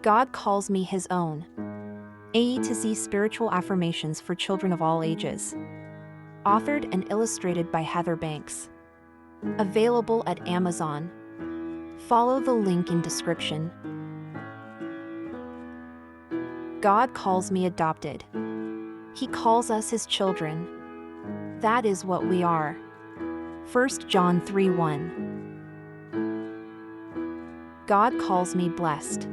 God calls me his own. A to Z spiritual affirmations for children of all ages. Authored and illustrated by Heather Banks. Available at Amazon. Follow the link in description. God calls me adopted. He calls us his children. That is what we are. 1 John 3:1. God calls me blessed.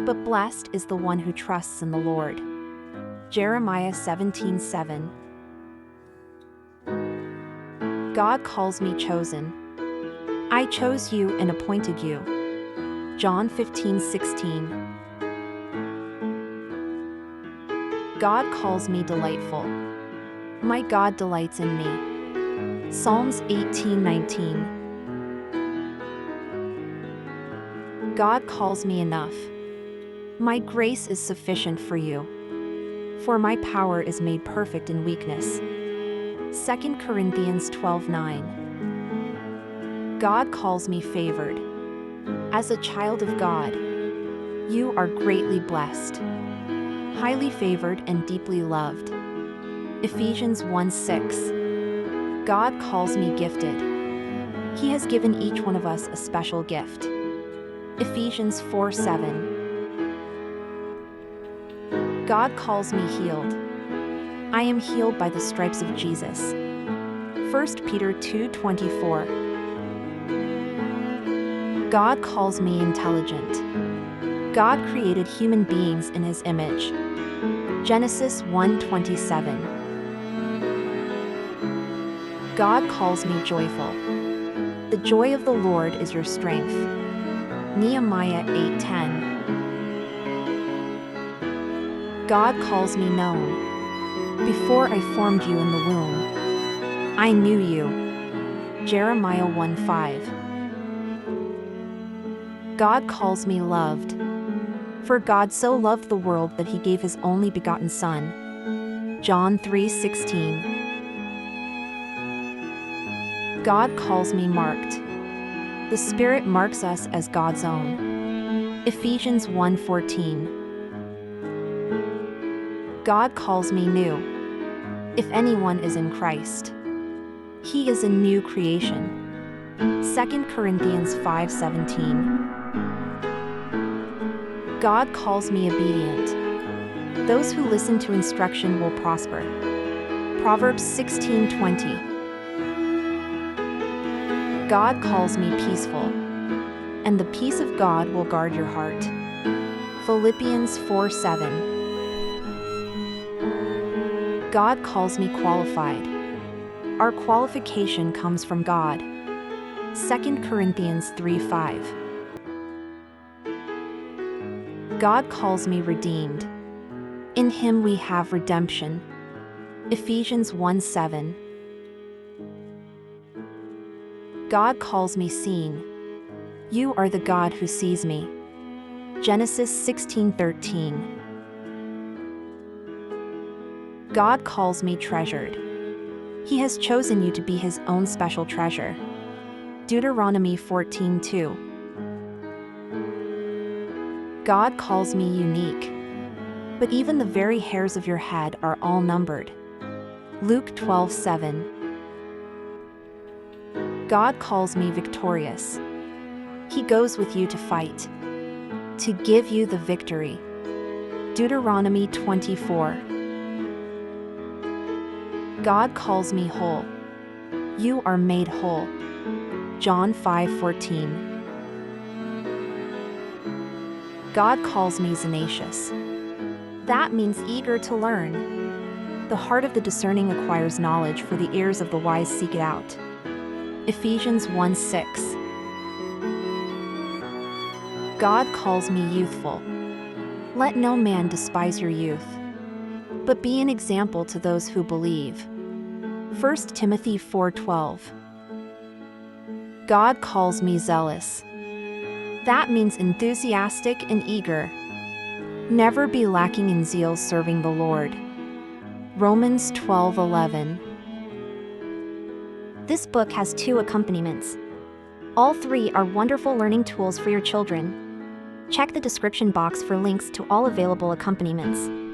But blessed is the one who trusts in the Lord. Jeremiah 17:7. God calls me chosen. I chose you and appointed you. John 15:16. God calls me delightful. My God delights in me. Psalms 18:19. God calls me enough. My grace is sufficient for you. For my power is made perfect in weakness. 2 Corinthians 12:9. God calls me favored. As a child of God, you are greatly blessed, highly favored and deeply loved. Ephesians 1:6. God calls me gifted. He has given each one of us a special gift. Ephesians 4:7. God calls me healed. I am healed by the stripes of Jesus. 1 Peter 2:24. God calls me intelligent. God created human beings in his image. Genesis 1:27. God calls me joyful. The joy of the Lord is your strength. Nehemiah 8:10. God calls me known. Before I formed you in the womb, I knew you. Jeremiah 1:5. God calls me loved. For God so loved the world that he gave his only begotten Son. John 3:16. God calls me marked. The Spirit marks us as God's own. Ephesians 1:14. God calls me new. If anyone is in Christ, he is a new creation. 2 Corinthians 5:17. God calls me obedient. Those who listen to instruction will prosper. Proverbs 16:20. God calls me peaceful, and the peace of God will guard your heart. Philippians 4:7. God calls me qualified. Our qualification comes from God. 2 Corinthians 3:5. God calls me redeemed. In him we have redemption. Ephesians 1:7. God calls me seen. You are the God who sees me. Genesis 16:13. God calls me treasured. He has chosen you to be his own special treasure. Deuteronomy 14:2. God calls me unique. But even the very hairs of your head are all numbered. Luke 12:7. God calls me victorious. He goes with you to fight, to give you the victory. Deuteronomy 24. God calls me whole. You are made whole. John 5:14. God calls me tenacious. That means eager to learn. The heart of the discerning acquires knowledge, for the ears of the wise seek it out. Ephesians 1:6. God calls me youthful. Let no man despise your youth, but be an example to those who believe. 1 Timothy 4:12. God calls me zealous. That means enthusiastic and eager. Never be lacking in zeal serving the Lord. Romans 12:11. This book has 2 accompaniments. All 3 are wonderful learning tools for your children. Check the description box for links to all available accompaniments.